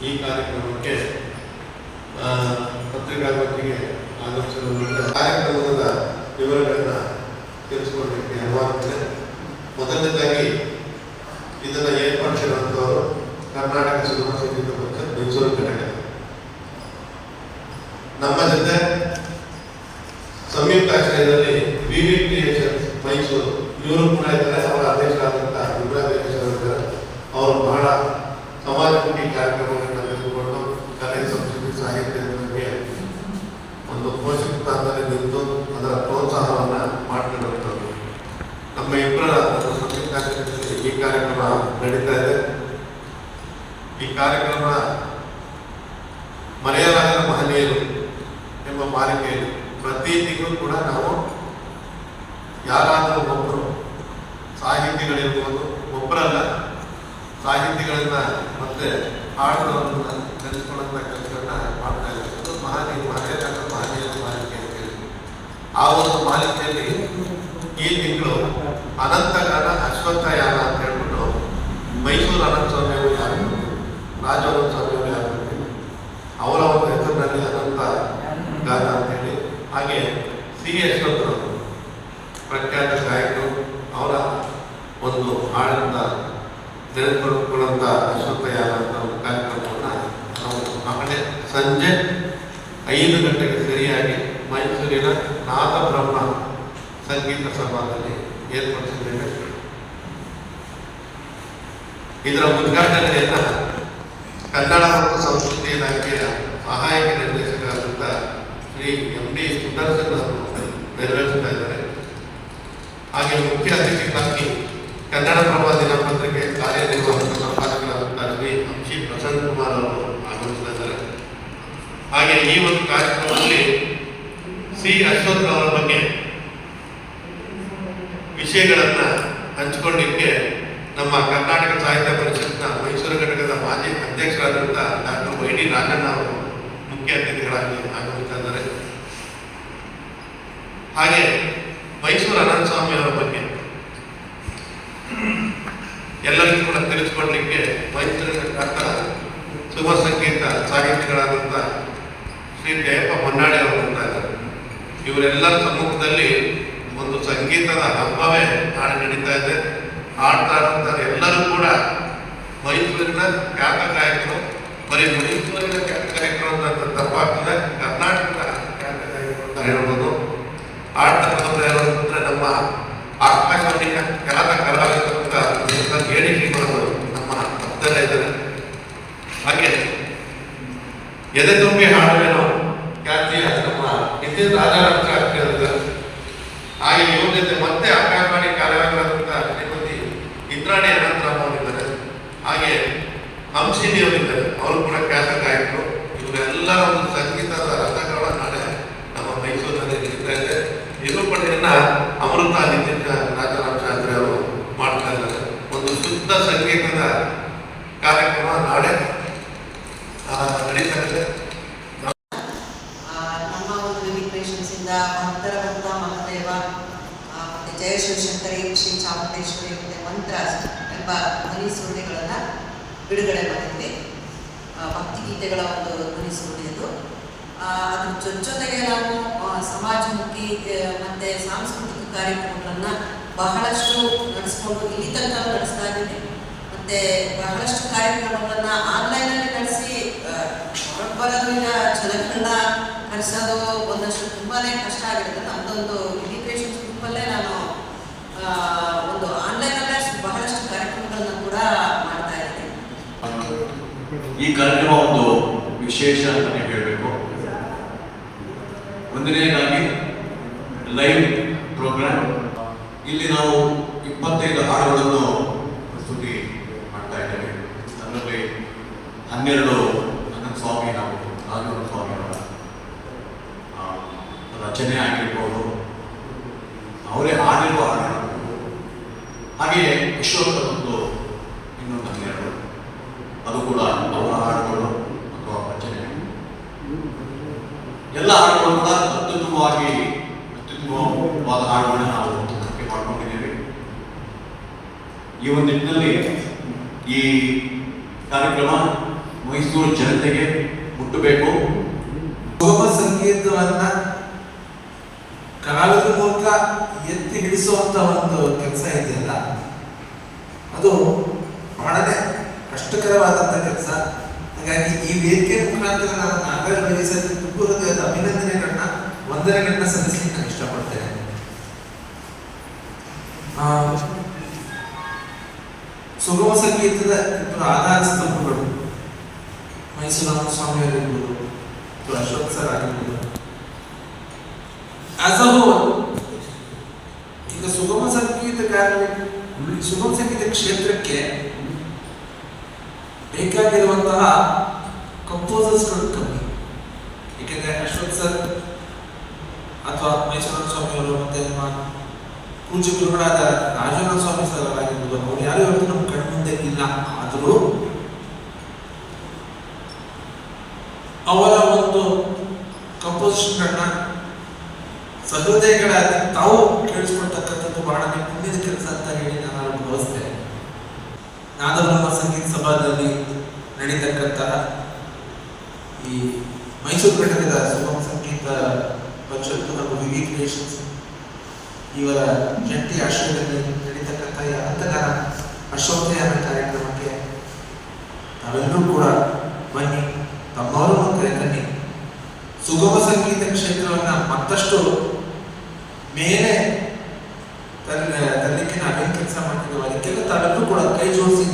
ಈ ಕಾರ್ಯಕ್ರಮಕ್ಕೆ ಪತ್ರಿಕಾಗೋಷ್ಠಿಗೆ ಆಗಮಿಸಿರುವಂಥ ಕಾರ್ಯಕ್ರಮದ ವಿವರಗಳನ್ನು ತಿಳಿಸಿಕೊಡಲಿಕ್ಕೆ ಅನುವಾದಿಸಿದೆ. ಮೊದಲನೇದಾಗಿ ಇದನ್ನು ಏರ್ಪಡಿಸಿರುವಂಥವರು ಕರ್ನಾಟಕ ಸಿನಿಮಾ ಸಂಗೀತ ಪರಿಷತ್ ಮೈಸೂರು ಘಟಕ. ನಮ್ಮ ಜೊತೆ ಸಂಯುಕ್ತ ಆಶ್ರಯದಲ್ಲಿ ವಿವಿ ಕ್ರಿಯೇಷನ್ಸ್ ಮೈಸೂರು ಇವರು ಕೂಡ ಇದ್ದಾರೆ. ಅವರ ಅಧ್ಯಕ್ಷರಾದಂಥ ಇಬ್ರಾಹಿಂ ಅವರು ಬಹಳ ಸಮಾಜಮುಖಿ ಕಾರ್ಯಕ್ರಮಗಳನ್ನು ತೆಗೆದುಕೊಂಡು ಕಲೆ ಸಂಸ್ಕೃತಿ ಸಾಹಿತ್ಯದ ಬಗ್ಗೆ ಒಂದು ಪೋಷಕ ಸ್ಥಾನದಲ್ಲಿ ನಿಂತು ಅದರ ಪ್ರೋತ್ಸಾಹವನ್ನು ಮಾಡಿಕೊಳ್ಳುವಂಥದ್ದು. ನಮ್ಮ ಇಬ್ಬರ ಸಂಯುಕ್ತ ಆಶ್ರಯದಲ್ಲಿ ಈ ಕಾರ್ಯಕ್ರಮ ನಡೀತಾ ಇದೆ. ಈ ಕಾರ್ಯಕ್ರಮ ಮರೆಯಲಾಗದ ಮಹನೀಯರು ಎಂಬ ಮಾಲಿಕೆಯಲ್ಲಿ ಪ್ರತಿ ತಿಂಗಳು ಕೂಡ ನಾವು ಯಾರಾದರೂ ಒಬ್ಬರು ಸಾಹಿತಿಗಳಿರ್ಬೋದು, ಒಬ್ಬರಲ್ಲ ಸಾಹಿತಿಗಳನ್ನ ಮತ್ತೆ ಹಾಡುಗಳನ್ನು ನೆನೆಸ್ಕೊಳ್ಳುವಂಥ ಕೆಲಸಗಳನ್ನ ಮಾಡ್ತಾ ಇರ್ಬೋದು. ಮರೆಯಲಾಗದ ಮಹನೀಯರ ಮಾಲಿಕೆ ಅಂತ ಹೇಳಿ ಆ ಒಂದು ಮಾಲಿಕೆಯಲ್ಲಿ ಈ ತಿಂಗಳು ಅನಂತಗಾನ ಅಶ್ವತ್ಥಯಾನ ಅಂತ ಹೇಳ್ಬಿಟ್ಟು ಮೈಸೂರು ಅನಂತ ಸ್ವಾಮಿ ಅವರು ಯಾರು, ರಾಜವರ ಸ್ವಾಮಿ ಅವರು ಯಾರು, ಅವರ ಒಂದು ಹೆಸರಿನಲ್ಲಿ ಅನಂತ ಗಾನ ಅಂತೇಳಿ, ಹಾಗೆ ಸಿ ಯಶವಂತರು ಪ್ರಖ್ಯಾತ ಗಾಯಕರು, ಅವರ ಒಂದು ಹಾಡಿಂದ ನೆನೆದುಕೊಳ್ಳುವಂಥ ಅಶ್ವತ್ಥಯಾನ ಅಂತ ಒಂದು ಕಾರ್ಯಕ್ರಮವನ್ನು ನಾವು ಆಮೇಲೆ ಸಂಜೆ 5 ಗಂಟೆಗೆ ಸರಿಯಾಗಿ ಮೈಸೂರಿನ ನಾದ ಬ್ರಹ್ಮ ಸಂಗೀತ ಸಭಾದಲ್ಲಿ ಏರ್ಪಡಿಸಿದ್ದೇವೆ. ಇದರ ಉದ್ಘಾಟನೆಯನ್ನು ಕನ್ನಡ ಮತ್ತು ಸಂಸ್ಕೃತಿ ಇಲಾಖೆಯ ಸಹಾಯಕ ನಿರ್ದೇಶಕರಾದಂಥ ಶ್ರೀ ಎಂ ಡಿ ಸುದರ್ಶನ್ ಅವರು ನೆರವೇರಿಸ್ತಾ ಇದ್ದಾರೆ. ಹಾಗೆ ಮುಖ್ಯ ಅತಿಥಿಗಳಾಗಿ ಕನ್ನಡಪ್ರಭ ದಿನಪತ್ರಿಕೆ ಕಾರ್ಯನಿರ್ವಾಹಕ ಸಂಪಾದಕರಾದಂಥ ಶ್ರೀ ಅಂಶಿ ಪ್ರಸನ್ನ ಕುಮಾರ್ ಅವರು ಆಗಮಿಸ್ತಾ ಇದ್ದಾರೆ. ಹಾಗೆ ಈ ಒಂದು ಕಾರ್ಯಕ್ರಮದಲ್ಲಿ ಸಿ ಅಶ್ವಥ್ ಅವರ ಬಗ್ಗೆ ವಿಷಯಗಳನ್ನು ಹಂಚಿಕೊಳ್ಳಿಕ್ಕೆ ನಮ್ಮ ಕರ್ನಾಟಕ ಸಾಹಿತ್ಯ ಪರಿಷತ್ನ ಮೈಸೂರು ಘಟಕದ ಮಾಜಿ ಅಧ್ಯಕ್ಷರಾದಂಥ ಡಾಕ್ಟರ್ ವೈ ಡಿ ರಾಜಣ್ಣ ಅವರು ಮುಖ್ಯ ಅತಿಥಿಗಳಾಗಿ ಆಗಮಿಸ್ತಾ ಇದ್ದಾರೆ. ಹಾಗೆ ಮೈಸೂರು ಅನಂತ ಸ್ವಾಮಿ ಅವರ ಬಗ್ಗೆ ಎಲ್ಲರಿಗೂ ಕೂಡ ತಿಳಿಸಿಕೊಡ್ಲಿಕ್ಕೆ ಮೈಸೂರಿನ ಖ್ಯಾತ ಸುಗಮ ಸಂಗೀತ ಸಾಹಿತಿಗಳಾದಂಥ ಶ್ರೀ ಜಯಪ್ಪ ಹೊನ್ನಾಳಿ ಅವರು ಬರ್ತಾ ಇದ್ದಾರೆ. ಇವರೆಲ್ಲರ ಸಮ್ಮುಖದಲ್ಲಿ ಒಂದು ಸಂಗೀತದ ಹಬ್ಬವೇ ನಾಳೆ ನಡೀತಾ ಇದೆ. ಹಾಡ್ತಾ ಇರುತ್ತಾರೆ ಎಲ್ಲರೂ ಕೂಡ ಮೈಸೂರಿನ ಖ್ಯಾತ ಗಾಯಕರು. ಬರೀ ಮೈಸೂರಿನ ಖ್ಯಾತ ಗಾಯಕರು ಅಂತ ತಪ್ಪಾಗ್ತದೆ, ಕರ್ನಾಟಕದ ಖ್ಯಾತ ಗಾಯಕರು ಅಂತ ಹೇಳ್ಬೋದು. ಹಾಡ್ತಕ್ಕಂಥ ಅಂದರೆ ನಮ್ಮ ಆಕಾಶವಾಣಿಯ ಖ್ಯಾತ ಕಲಾವಿದರು ಅಂತ ಹೇಳಿ ನಮ್ಮ ಹತ್ತನೇ ಇದ್ದಾರೆ. ಹಾಗೆ ಎದೆ ತುಂಬಿ ಹಾಡುವೇನೋ ಖ್ಯಾತಿಯ ನಮ್ಮ ಹಿಂದಿನ ರಾಜಾರಾಮ ಆಗ್ತಿದ್ದಾರೆ. ಹಾಗೆ ಇವ್ರ ಜೊತೆ ಮತ್ತೆ ಆಕಾಶವಾಣಿ ಕಾರ್ಯಕ್ರಮದ ಶ್ರೀಮತಿ ಇಂದ್ರಾಣಿ ಅನಂತರಾಮ್ ಅವರಿದ್ದಾರೆ. ಹಾಗೆ ಹಂಸಿನಿ ಅವರಿದ್ದಾರೆ, ಅವರು ಕೂಡ ಖ್ಯಾತ ಗಾಯಕರು. ಇವರೆಲ್ಲರ ಒಂದು ಸಂಗೀತದ ರಸಗಳ ನಾಳೆ ನಮ್ಮ ಮೈಸೂರಿನಲ್ಲಿ ನಡೀತಾ ಇದೆ. ನಿರೂಪಣೆಯನ್ನ ಅಮೃತ ನಿತಿನ್ ರಾಜಾರಾಮ ಶಾಸ್ತ್ರಿ ಅವರು ಮಾಡ್ತಾ ಇದ್ದಾರೆ. ಒಂದು ಶುದ್ಧ ಸಂಗೀತದ ಕಾರ್ಯಕ್ರಮ ನಾಳೆ ನಡೀತಾ ಇದೆ. ನಮ್ಮ ಒಂದು ವಿವಿಕ್ರೇಷನ್ಸ್ ಇಂದ ಭಕ್ತರ ಭಕ್ತ ಮಹಾದೇವ ಮತ್ತೆ ಜಯ ಶಿವಶಂಕರಿ ಶ್ರೀ ಚಾಮುಂಡೇಶ್ವರಿ ಮತ್ತೆ ಮಂತ್ರ ಎಂಬ ಧ್ವನಿ ಸುರುಳಿಗಳನ್ನ ಬಿಡುಗಡೆ ಮಾಡಿದ್ವಿ. ಭಕ್ತಿಗೀತೆಗಳ ಒಂದು ಧ್ವನಿ ಸುರುಳಿದು. ಅದ್ರ ಜೊತೆಗೆ ನಾವು ಸಮಾಜಮುಖಿ ಮತ್ತೆ ಸಾಂಸ್ಕೃತಿಕ ಕಾರ್ಯಕ್ರಮಗಳನ್ನ ಬಹಳಷ್ಟು ನಡೆಸ್ಕೊಂಡು ಇಲ್ಲಿ ತನಕ ನಡೆಸ್ತಾ ಇದ್ದೀವಿ. ಮತ್ತೆ ಬಹಳಷ್ಟು ಕಾರ್ಯಕ್ರಮಗಳನ್ನ ಆನ್ಲೈನಲ್ಲಿ ನಡೆಸಿ ಹೊರಗೆ ಬರೋದು, ಈಗ ಜನಗಳನ್ನ ಕರೆಸೋದು ಒಂದಷ್ಟು ತುಂಬಾನೇ ಕಷ್ಟ ಆಗಿರುತ್ತೆ. ನಮ್ದೊಂದು ಇಮಿಗ್ರೇಷನ್ ಗ್ರೂಪಲ್ಲೇ ನಾನು ಒಂದು ಆನ್ಲೈನಲ್ಲೇ ಬಹಳಷ್ಟು ಕಾರ್ಯಕ್ರಮಗಳನ್ನ ಕೂಡ ಮಾಡ್ತಾ ಇದ್ದೀನಿ. ಈ ಕಾರ್ಯಕ್ರಮ ಒಂದು ವಿಶೇಷ ಅಂತಲೇ ಹೇಳಬೇಕು. ಒಂದನೇದಾಗಿ ಲೈವ್ ಪ್ರೋಗ್ರಾಮ್. ಇಲ್ಲಿ ನಾವು 25 ಹಾಡುಗಳನ್ನು ಪ್ರಸ್ತುತಿ ಮಾಡ್ತಾ ಇದ್ದೇವೆ. ಅದರಲ್ಲಿ 12 ಅನಂತ ಸ್ವಾಮಿ ನಾವು ರಾಜವರ ಸ್ವಾಮಿ ಅವರ ರಚನೆ ಆಗಿರ್ಬೋದು, ಅವರೇ ಹಾಡಿರುವ ಹಾಡಿರ್ಬೋದು. ಹಾಗೆಯೇ ವಿಶ್ವಕದೊಂದು ಇನ್ನೊಂದು 12, ಅದು ಕೂಡ ಅವರ ಹಾಡುಗಳು ಅಥವಾ ರಚನೆ. ಎಲ್ಲ ಹಾಡುಗಳು ಕೂಡ ಅತ್ಯುತ್ತಮವಾದ ಹಾಡುಗಳನ್ನ ನಾವು ಆಯ್ಕೆ ಮಾಡ್ಕೊಂಡಿದ್ದೇವೆ. ಈ ಒಂದು ನಿಟ್ಟಿನಲ್ಲಿ ಈ ಕಾರ್ಯಕ್ರಮ ಮೈಸೂರು ಜನತೆಗೆ ಮುಟ್ಟಬೇಕು. ಸುಗಮ ಸಂಗೀತವನ್ನ ಕಾಲದ ಮೂಲಕ ಎತ್ತಿ ಹಿಡಿಸುವಂತ ಒಂದು ಕೆಲಸ ಇದೆಯಲ್ಲ, ಅದು ಬಹಳನೇ ಕಷ್ಟಕರವಾದಂತ ಕೆಲಸ. ಹಾಗಾಗಿ ಈ ವೇದಿಕೆ ಮುಖಾಂತರ ನಾನು ನಾಗರ ಬಯಸಲು ತುಂಬು ಹೃದಯದ ಅಭಿನಂದನೆಗಳನ್ನ, ವಂದನೆಗಳನ್ನ ಸಲ್ಲಿಸಲಿಕ್ಕೆ ನಾನು ಇಷ್ಟಪಡ್ತೇನೆ. ಸುಗಮ ಸಂಗೀತದ ಇಬ್ಬರು ಆಧಾರ ಸ್ತಂಭಗಳು ಮೈಸೂರು ಸ್ವಾಮಿಯವರಿರ್ಬೋದು, ಅಶೋಕ್ ಸರ್ ಆಗಿರ್ಬೋದು. ಆಸ್ ಅ ಹೋಲ್ ಈಗ ಸುಗಮ ಸಂಗೀತ ಕ್ಷೇತ್ರಕ್ಕೆ ಬೇಕಾಗಿರುವಂತಹ ಕಂಪೋಸರ್ಸ್ಗಳು ಕಮ್ಮಿ. ಏಕೆಂದರೆ ಅಶೋಕ್ ಸರ್ ಅಥವಾ ಮೈಸೂರು ಸ್ವಾಮಿಯವರು ಮತ್ತೆ ನಮ್ಮ ಪೂಜ್ಯ ಗುರುಗಳಾದ ರಾಜೇಂದ್ರ ಸ್ವಾಮಿ ಸರ್ ಆಗಿರ್ಬೋದು, ಅವರು ಯಾರು ಇವತ್ತು ನಮ್ಮ ಕಣ್ಮುಂದೆ ಇಲ್ಲ. ಆದರೂ ಅವರ ಒಂದು ಕಂಪೋಸಿಷನ್ಗಳನ್ನ ಸಹೃದಯಗಳ ತಾವು ಕೇಳಿಸ್ಕೊಳ್ತಕ್ಕಂಥದ್ದು ಬಹಳ ಪುಣ್ಯದ ಕೆಲಸ ಅಂತ ಹೇಳಿ ನಾನು ಭಾವಿಸ್ತೇನೆ. ನಾದಬ್ರಹ್ಮ ಸಂಗೀತ ಸಭಾದಲ್ಲಿ ನಡೀತಕ್ಕಂತಹ ಈ ಮೈಸೂರು ಘಟಕದ ಸುಗಮ ಸಂಗೀತ ಪರಿಷತ್ತು ಹಾಗೂ ವಿವಿ ಕ್ರಿಯೇಷನ್ಸ್ ಇವರ ಜಂಟಿ ಆಶ್ರಯದಲ್ಲಿ ನಡೀತಕ್ಕಂಥ ಈ ಅನಂತಗಾನ ಅಶ್ವತ್ಥಯಾನ ಕಾರ್ಯಕ್ರಮಕ್ಕೆ ನಾವೆಲ್ಲರೂ ಕೂಡ ಬನ್ನಿ, ತಮ್ಮವರನ್ನು ಕರೆತನ್ನಿ. ಸುಗಮ ಸಂಗೀತ ಕ್ಷೇತ್ರವನ್ನ ಮತ್ತಷ್ಟು ಮೇಲೆ ತರಲಿಕ್ಕೆ ನಾವೇನು ಕೆಲಸ ಮಾಡ್ತಿದ್ದೇವೆ ಅದಕ್ಕೆಲ್ಲ ತಾವೆಲ್ಲರೂ ಕೂಡ ಕೈ ಜೋಡಿಸಿ